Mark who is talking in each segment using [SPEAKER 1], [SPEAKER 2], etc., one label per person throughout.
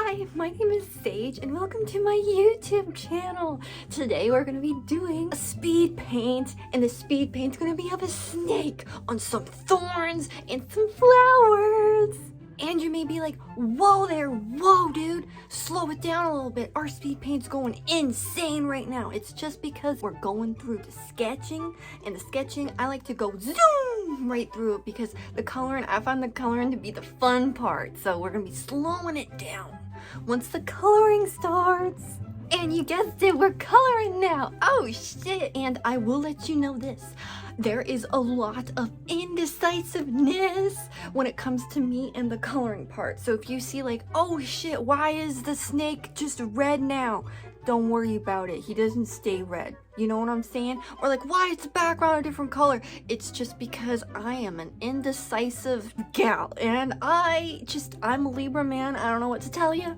[SPEAKER 1] Hi, my name is Sage and welcome to my YouTube channel. Today we're going to be doing a speed paint, and the speed paint's going to be of a snake on some thorns and some flowers. And you may be like, whoa there, whoa dude, slow it down a little bit. Our speed paint's going insane right now. It's just because we're going through the sketching, and the sketching, I like to go zoom right through it because the coloring, I find the coloring to be the fun part. So we're gonna be slowing it down once the coloring starts. And you guessed it, we're coloring now. Oh shit, and I will let you know this. There is a lot of indecisiveness when it comes to me and the coloring part. So if you see like, oh shit, why is the snake just red now? Don't worry about it. He doesn't stay red. You know what I'm saying? Or like, why is the background a different color? It's just because I am an indecisive gal. And I'm a Libra, man. I don't know what to tell you.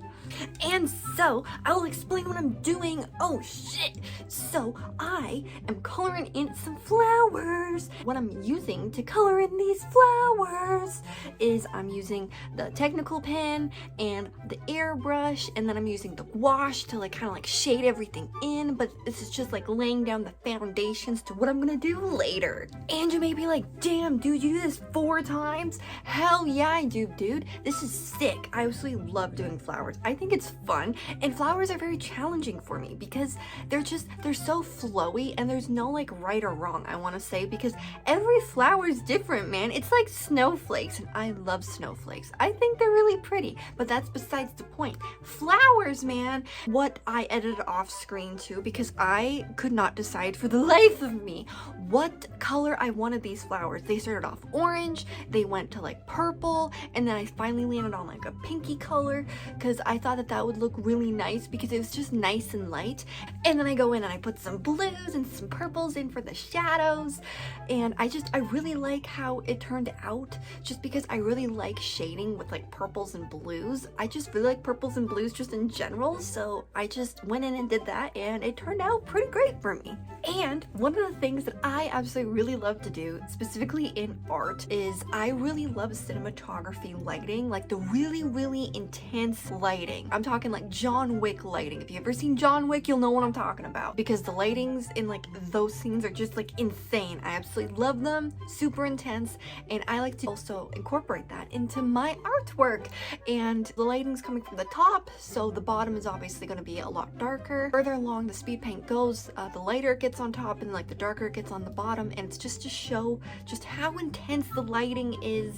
[SPEAKER 1] And so, I will explain what I'm doing. Oh shit! So, I am coloring in some flowers. What I'm using to color in these flowers is I'm using the technical pen and the airbrush, and then I'm using the gouache to like kind of like shade everything in, but this is just like laying down the foundations to what I'm gonna do later. And you may be like, damn dude, you do this 4 times? Hell yeah I do, dude. This is sick. I absolutely love doing flowers. I think it's fun, and flowers are very challenging for me because they're so flowy, and there's no like right or wrong, I want to say, because every flower is different, man. It's like snowflakes, and I love snowflakes. I think they're really pretty, but that's besides the point. Flowers, man, what I edited off screen too, because I could not decide for the life of me what color I wanted these flowers. They started off orange, they went to like purple, and then I finally landed on like a pinky color because I thought that would look really nice because it was just nice and light. And then I go in and I put some blues and some purples in for the shadows, and I really like how it turned out, just because I really like shading with like purples and blues. I just really like purples and blues just in general, so I just went in and did that, and it turned out pretty great for me. And one of the things that I absolutely really love to do, specifically in art, is I really love cinematography lighting, like the really, really intense lighting. I'm talking like John Wick lighting. If you've ever seen John Wick, you'll know what I'm talking about, because the lightings in like those scenes are just like insane. I absolutely love them, super intense, and I like to also incorporate that into my artwork. And the lighting's coming from the top, so the bottom is obviously going to be a lot darker. Further along the speed paint goes, the lighter it gets on top and like the darker it gets on the bottom, and it's just to show just how intense the lighting is.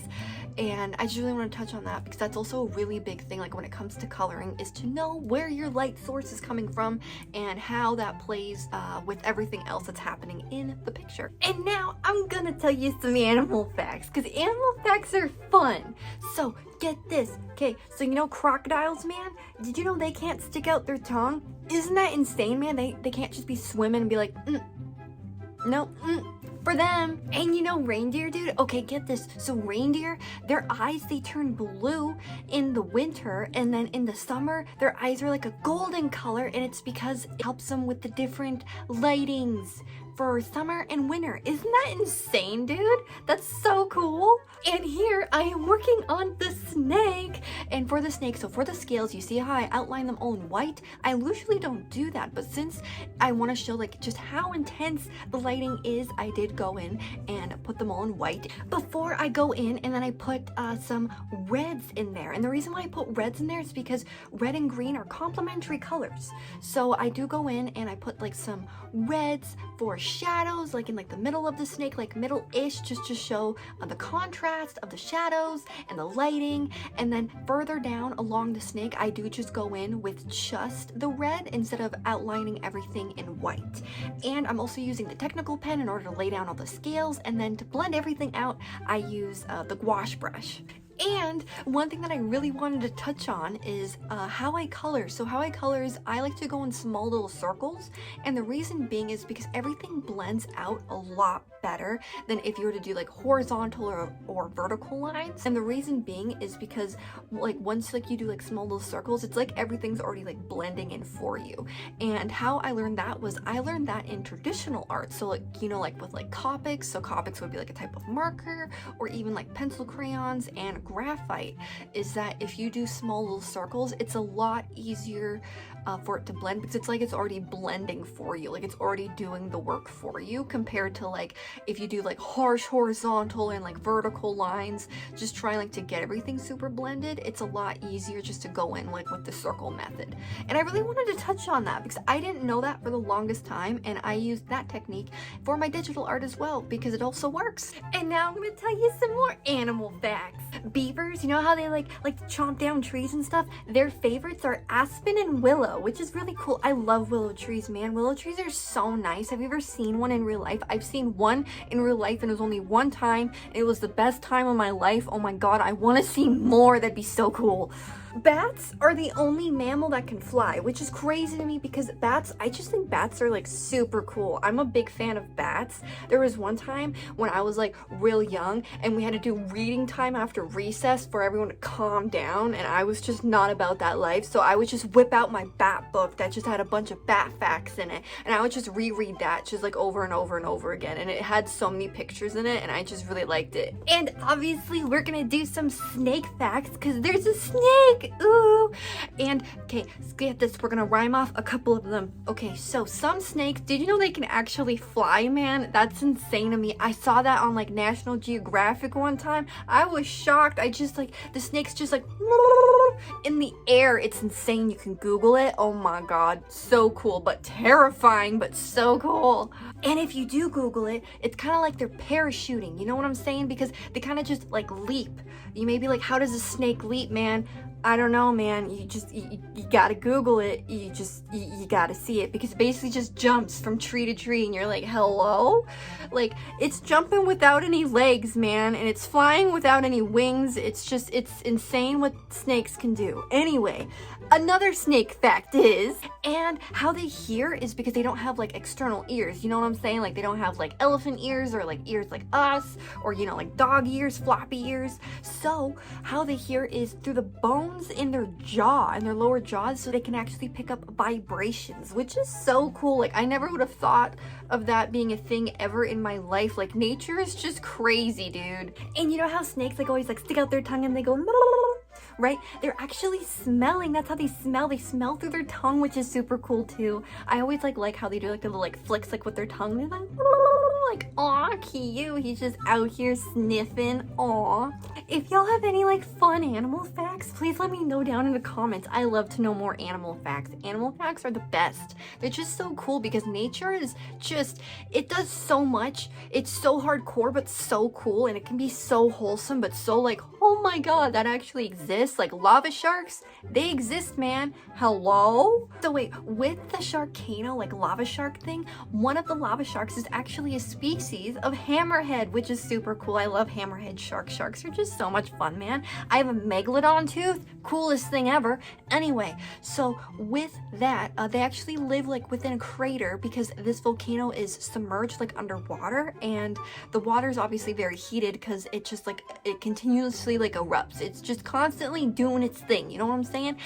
[SPEAKER 1] And I just really want to touch on that because that's also a really big thing, like when it comes to coloring, is to know where your light source is coming from and how that plays with everything else that's happening in the picture. And now I'm gonna tell you some animal facts, because animal facts are fun. So get this, okay, so you know crocodiles, man? Did you know they can't stick out their tongue? Isn't that insane, man? They can't just be swimming and be like, no, for them. And you know reindeer, dude? Okay, get this. So reindeer, their eyes, they turn blue in the winter, and then in the summer, their eyes are like a golden color, and it's because it helps them with the different lightings for summer and winter. Isn't that insane, dude? That's so cool. And here I am working on the snake, and for the snake, so for the scales, you see how I outline them all in white? I usually don't do that, but since I want to show like just how intense the lighting is, I did go in and put them all in white before I go in, and then I put some reds in there. And the reason why I put reds in there is because red and green are complementary colors. So I do go in and I put like some reds for shadows, like in like the middle of the snake, like middle-ish, just to show the contrast of the shadows and the lighting. And then further down along the snake, I do just go in with just the red instead of outlining everything in white. And I'm also using the technical pen in order to lay down all the scales, and then to blend everything out, I use the gouache brush. And one thing that I really wanted to touch on is how I color. So how I color is I like to go in small little circles, and the reason being is because everything blends out a lot better than if you were to do like horizontal or vertical lines. And the reason being is because like once like you do like small little circles, it's like everything's already like blending in for you. And how I learned that was I learned that in traditional art. So like, you know, like with like Copics. So Copics would be like a type of marker, or even like pencil crayons and graphite is that if you do small little circles, it's a lot easier for it to blend, because it's like it's already blending for you, like it's already doing the work for you, compared to like if you do like harsh horizontal and like vertical lines, just trying like to get everything super blended. It's a lot easier just to go in like with the circle method. And I really wanted to touch on that because I didn't know that for the longest time, and I used that technique for my digital art as well because it also works. And now I'm gonna tell you some more animal facts. Beavers, you know how they like to chomp down trees and stuff? Their favorites are aspen and willow, which is really cool. I love willow trees, man. Willow trees are so nice. Have you ever seen one in real life? I've seen one in real life, and it was only one time, and it was the best time of my life. Oh my god, I want to see more. That'd be so cool. Bats are the only mammal that can fly, which is crazy to me because I just think bats are like super cool. I'm a big fan of bats. There was one time when I was like real young and we had to do reading time after recess for everyone to calm down, and I was just not about that life, so I would just whip out my bat book that just had a bunch of bat facts in it, and I would just reread that just like over and over and over again, and it had so many pictures in it, and I just really liked it. And obviously we're gonna do some snake facts because there's a snake. Ooh. And okay, get this, we're gonna rhyme off a couple of them. Okay, so some snakes, did you know they can actually fly, man? That's insane to me. I saw that on like National Geographic one time. I was shocked. I just like, the snake's just like in the air. It's insane. You can Google it. Oh my god, so cool, but terrifying, but so cool. And if you do Google it, it's kind of like they're parachuting, you know what I'm saying? Because they kind of just like leap. You may be like, how does a snake leap, man? I don't know, man. You gotta Google it. You gotta see it, because it basically just jumps from tree to tree, and you're like, hello? Like, it's jumping without any legs, man, and it's flying without any wings. It's insane what snakes can do. Anyway, another snake fact is, and how they hear is because they don't have like external ears, you know what I'm saying? Like, they don't have like elephant ears or like ears like us, or you know, like dog ears, floppy ears. So how they hear is through the bones in their jaw, in their lower jaws, so they can actually pick up vibrations, which is so cool. Like, I never would have thought of that being a thing ever in my life. Like, nature is just crazy, dude. And you know how snakes like always like stick out their tongue and they go right? They're actually smelling. That's how they smell. They smell through their tongue, which is super cool too. I always like how they do like the little like flicks like with their tongue. They're like aw, cute. He's just out here sniffing. Aw. If y'all have any like fun animal facts, please let me know down in the comments. I love to know more animal facts. Animal facts are the best. They're just so cool because nature is just, it does so much. It's so hardcore but so cool, and it can be so wholesome but so like, oh my god, that actually exists. Like lava sharks, they exist, man. Hello? So wait, with the Sharkano, like lava shark thing, one of the lava sharks is actually a species of hammerhead, which is super cool. I love hammerhead sharks. Sharks are just so much fun, man. I have a MacLeod tooth, coolest thing ever. Anyway, so with that, they actually live like within a crater because this volcano is submerged like underwater, and the water is obviously very heated because it just like, it continuously like erupts. It's just constantly doing its thing, you know what I'm saying?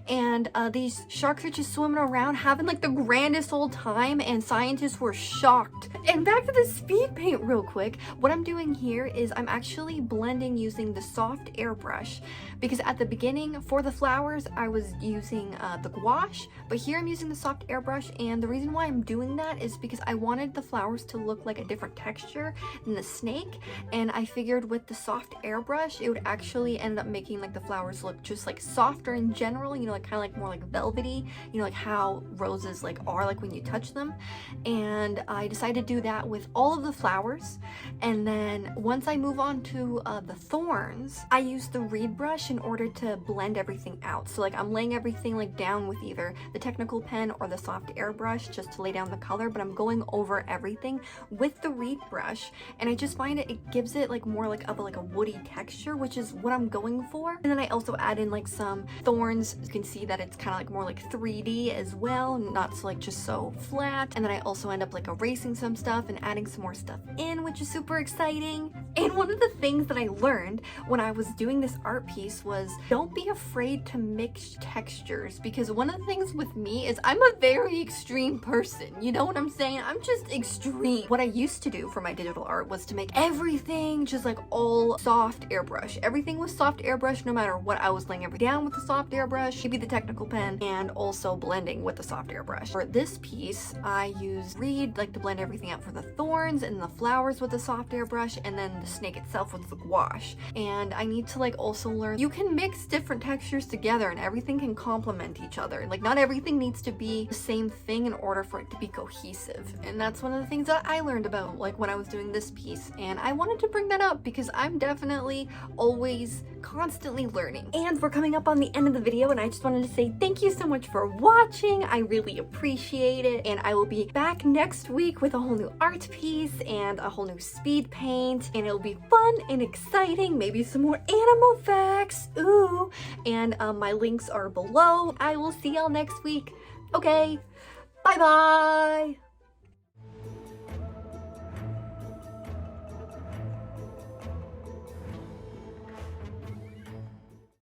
[SPEAKER 1] And these sharks are just swimming around having like the grandest old time, and scientists were shocked. And back to the speed paint real quick, what I'm doing here is I'm actually blending using the soft airbrush, because at the beginning for the flowers I was using the gouache, but here I'm using the soft airbrush. And the reason why I'm doing that is because I wanted the flowers to look like a different texture than the snake, and I figured with the soft airbrush it would actually end up making like the flowers look just like softer in general, you know, like kind of like more like velvety, you know, like how roses like are like when you touch them. And I decided to do that with all of the flowers. And then once I move on to the thorns, I use the reed brush in order to blend everything out. So like I'm laying everything like down with either the technical pen or the soft airbrush just to lay down the color, but I'm going over everything with the reed brush, and I just find it gives it like more like of a woody texture, which is what I'm going for. And then I also add in like some thorns. You can see that it's kind of like more like 3D as well, not so like just so flat. And then I also end up like erasing some stuff and adding some more stuff in, which is super exciting. And one of the things that I learned when I was doing this art piece was don't be afraid to mix textures, because one of the things with me is I'm a very extreme person, you know what I'm saying? I'm just extreme. What I used to do for my digital art was to make everything just like all soft airbrush, everything with soft airbrush, no matter what. I was laying everything down with the soft airbrush, maybe the technical pen, and also blending with the soft airbrush. For this piece, I used Reed like to blend everything out for the thorns and the flowers with the soft airbrush, and then the snake itself with the gouache. And I need to like also learn you can mix different textures together and everything can complement each other. Like not everything needs to be the same thing in order for it to be cohesive. And that's one of the things that I learned about like when I was doing this piece, and I wanted to bring that up because I'm definitely always constantly learning. And we're coming up on the end of the video, and I just wanted to say thank you so much for watching. I really appreciate it, and I will be back next week with a whole new art piece and a whole new speed paint, and it'll be fun and exciting, maybe some more animal facts, ooh, and my links are below. I will see y'all next week. Okay, bye bye.